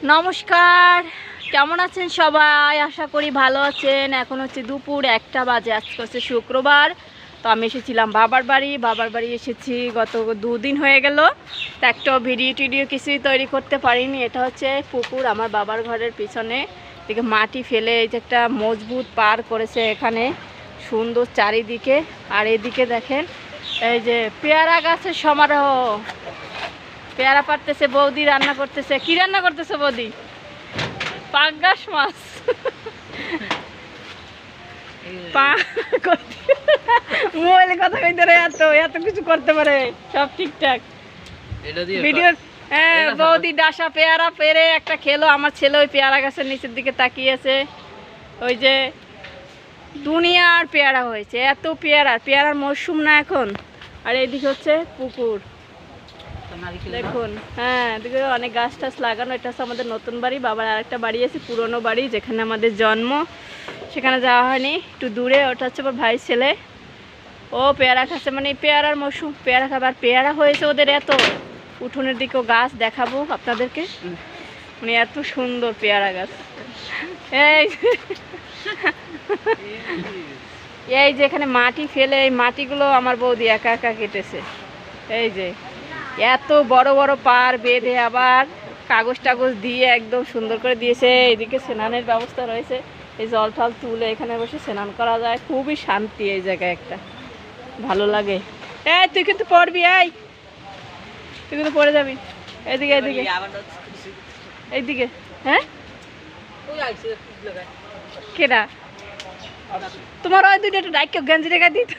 নমস্কার, কেমন আছেন সবাই? আশা করি ভালো আছেন। এখন হচ্ছে দুপুর 1টা বাজে, আজকে হচ্ছে শুক্রবার। তো আমি এসেছিলাম বাবার বাড়ি এসেছি গত 2 দিন হয়ে গেল। তো একটা ভিডিও কিছুই তৈরি করতে পারিনি। এটা হচ্ছে পুকুর আমার বাবার ঘরের পিছনে, এদিকে মাটি ফেলে এই যে একটা মজবুত পার করেছে, এখানে সুন্দর চারিদিকে। আর এদিকে দেখেন এই যে পেয়ারা গাছের সমারোহ, পেয়ারা পাড়তেছে বৌদি, রান্না করতেছে। কি রান্না করতেছে বৌদি? পাঙ্গাস মাছ। মোবাইলে কথা কইতে রে, এত কিছু করতে পারে, সব ঠিকঠাক ভিডিও। হ্যাঁ, বৌদি ডাসা পেয়ারা পেরে একটা খেলো। আমার ছেলে ওই পেয়ারা গাছের নিচের দিকে তাকিয়েছে। ওই যে দুনিয়ার পেয়ারা হয়েছে, এত পেয়ারার মরশুম না এখন। আর এইদিকে হচ্ছে পুকুর দেখুন। হ্যাঁ, এদিকে অনেক গাছ টাছ লাগানো। এটা হচ্ছে আমাদের নতুন বাড়ি। বাবার আরেকটা বাড়ি আছে, পুরনো বাড়ি, যেখানে আমাদের জন্ম। সেখানে যাওয়া হয়নি, একটু দূরে। ওটা হচ্ছে আমার ভাইয়ের ছেলে, ও পেয়ারা খাচ্ছে। মানে পেয়ারার মৌসুম, পেয়ারা খাবার। পেয়ারা হয়েছে ওদের এত, উঠোনের দিকেও গাছ দেখাবো আপনাদেরকে। মানে এত সুন্দর পেয়ারা গাছ। এই যে এখানে মাটি ফেলে, এই মাটিগুলো আমার বৌদি একা একা কেটেছে। এই যে এত বড় বড় পার বেঁধে আবার কাগজ টাগজ দিয়ে একদম সুন্দর করে দিয়েছে। এদিকে স্নানের ব্যবস্থা রয়েছে, এই জল টল তুলে এখানে বসে স্নান করা যায়। খুবই শান্তি এই জায়গায়, একটা ভালো লাগে। এই তুই কিন্তু পড়বি, তুই কিন্তু পড়ে যাবি। এইদিকে এইদিকে হ্যাঁ, কেডা তোমার? ওই দুইটা একটু ডাইক গঞ্জি রেখা দিত।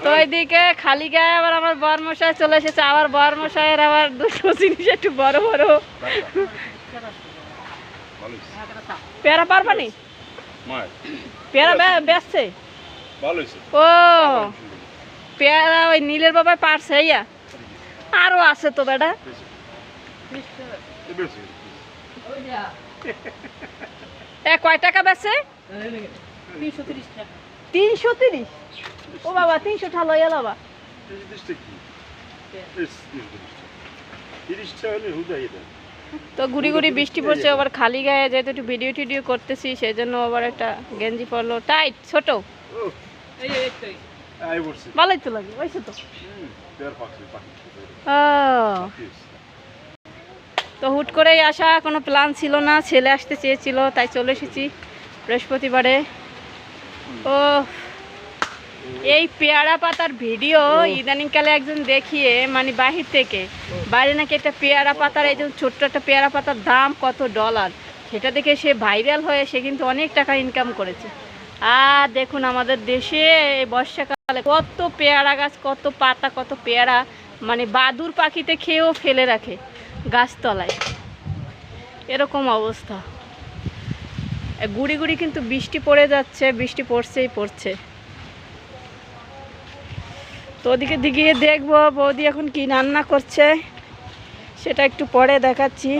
তো এইদিকে খালি গায়ে আবার আমার বরমশাই চলে এসেছে। আবার বরমশাইয়ের আবার দুটো জিনিস একটু বড় বড়। পেয়ারা পারবানি? পেয়ারা বেচছে? ও পেয়ারা ওই নীলের বাবা পারছে। ইয়া আরো আছে তো বেটা। কয় টাকা বেচে? 330। ও বাবা, 300 ঠালো বাবা। তো ঘুরি ঘুরি বৃষ্টি পড়ছে, আবার খালি গায়ে যেহেতু একটু ভিডিও করতেছি, সেই জন্য আবার একটা গেঞ্জি পরলো, টাইট ছোট। ভালোই তো লাগে, ওই তো। তো হুট করেই আসা, কোনো প্ল্যান ছিল না। ছেলে আসতে চেয়েছিল, তাই চলে এসেছি বৃহস্পতিবারে। ও এই পেয়ারা পাতার ভিডিও ইদানিংকালে একজন দেখিয়ে, মানে বাহির থেকে, বাইরে নাকি একটা পেয়ারা পাতার, এই যে ছোট্ট একটা পেয়ারা পাতার দাম কত $, সেটা দেখে সে ভাইরাল হয়ে সে কিন্তু অনেক টাকা ইনকাম করেছে। আর দেখুন আমাদের দেশে বর্ষাকালে কত পেয়ারা গাছ, কত পাতা, কত পেয়ারা, মানে বাদুর পাখিতে খেয়েও ফেলে রাখে গাছতলায়, এরকম অবস্থা। গুড়ি গুড়ি কিন্তু বৃষ্টি পড়ে যাচ্ছে, বৃষ্টি পড়ছে। তো ওদিকে দিকে দেখবো বৌদি এখন কি রান্না করছে, সেটা একটু পরে দেখাচ্ছি।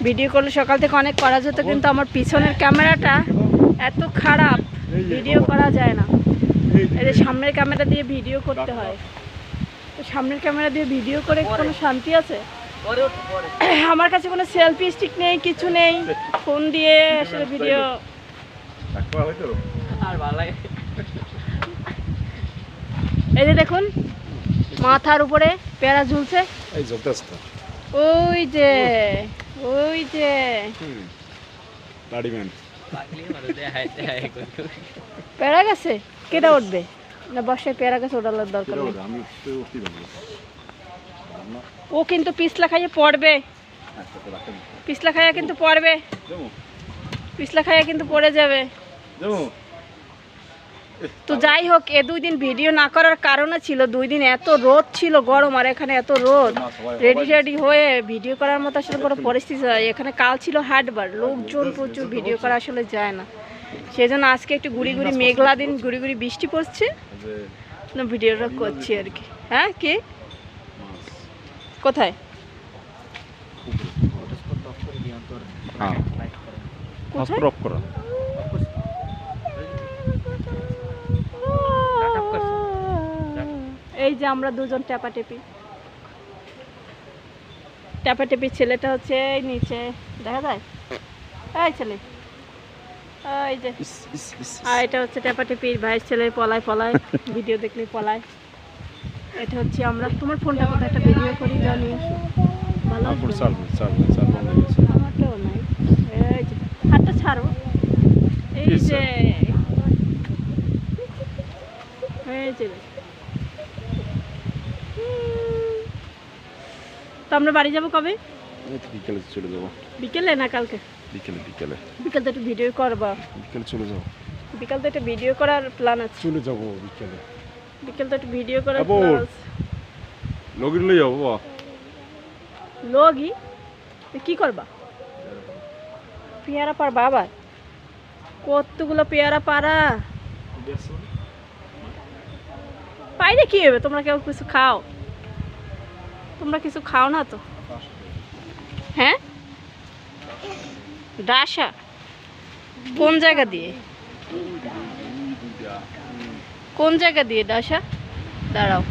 ভিডিও করলে সকাল থেকে অনেক করা যেত, কিন্তু আমার পিছনের ক্যামেরাটা এত খারাপ, ভিডিও করা যায় না। এই যে সামনের ক্যামেরা দিয়ে ভিডিও করতে হয়। তো সামনের ক্যামেরা দিয়ে ভিডিও করে কোনো শান্তি আছে? আমার কাছে কোনো সেলফি স্টিক নেই, কিছু নেই। ফোন দিয়ে আসলে ভিডিও। এই যে দেখুন মাথার উপরে পেয়ারা ঝুলছে, ওই যে পেয়ারা গাছে কেটা উঠবে না? বর্ষায় পেয়ারা গাছে ওঠার দরকার নেই। ও কিন্তু পিছলা খাইয়ে পড়বে, পিছলা খাইয়া কিন্তু পড়ে যাবে। তো যাই হোক, 2 দিন ভিডিও না করার কারণে ছিল, 2 দিন এত রোদ ছিল, গরম, আর এখানে এত রোদ, রেডি হয়ে ভিডিও করার মতো আসলে কোনো পরিস্থিতি হয়। এখানে কাল ছিল হাটবার, লোকজন প্রচুর, ভিডিও করা আসলে যায় না। সেই জন্য আজকে একটু ঘুরি মেঘলা দিন, ঘুরি বৃষ্টি পড়ছে, ভিডিওটা করছি আর কি। হ্যাঁ, কি কোথায়? এই যে আমরা দুজন টেপাটেপি ছেলেটা হচ্ছে এই নিচে দেখা যায় এই ছেলে এই যে আর এটা হচ্ছে টেপাটেপির ভাইয়ের ছেলে পলায় ভিডিও দেখলে পলায়। এটা হচ্ছে আমরা তোমার ফোনটা কোথায় একটা ভিডিও করি জানি ভালো আমারটাও নাই। এই যে হাতটা ছাড়ো এই যে তো আমরা বাড়ি যাবো কবে? বিকেলে চলে যাবো। বিকেলে না কালকে? বিকেল তো একটু ভিডিও করবা। বিকেলে চলে যাবো। বিকেল তো একটু ভিডিও করার প্ল্যান আছে। চলে যাবো বিকেল তো একটু ভিডিও করার প্ল্যান আছে। লগি লই যাবো। লগি কি করবা? পেয়ারা পার বাবা কতগুলো পেয়ারা পারা পাইলে কি হবে? তোমরা কেউ কিছু খাও? তোমরা কিছু খাও না তো? হ্যাঁ ডাসা কোন জায়গা দিয়ে ডাসা? দাঁড়াও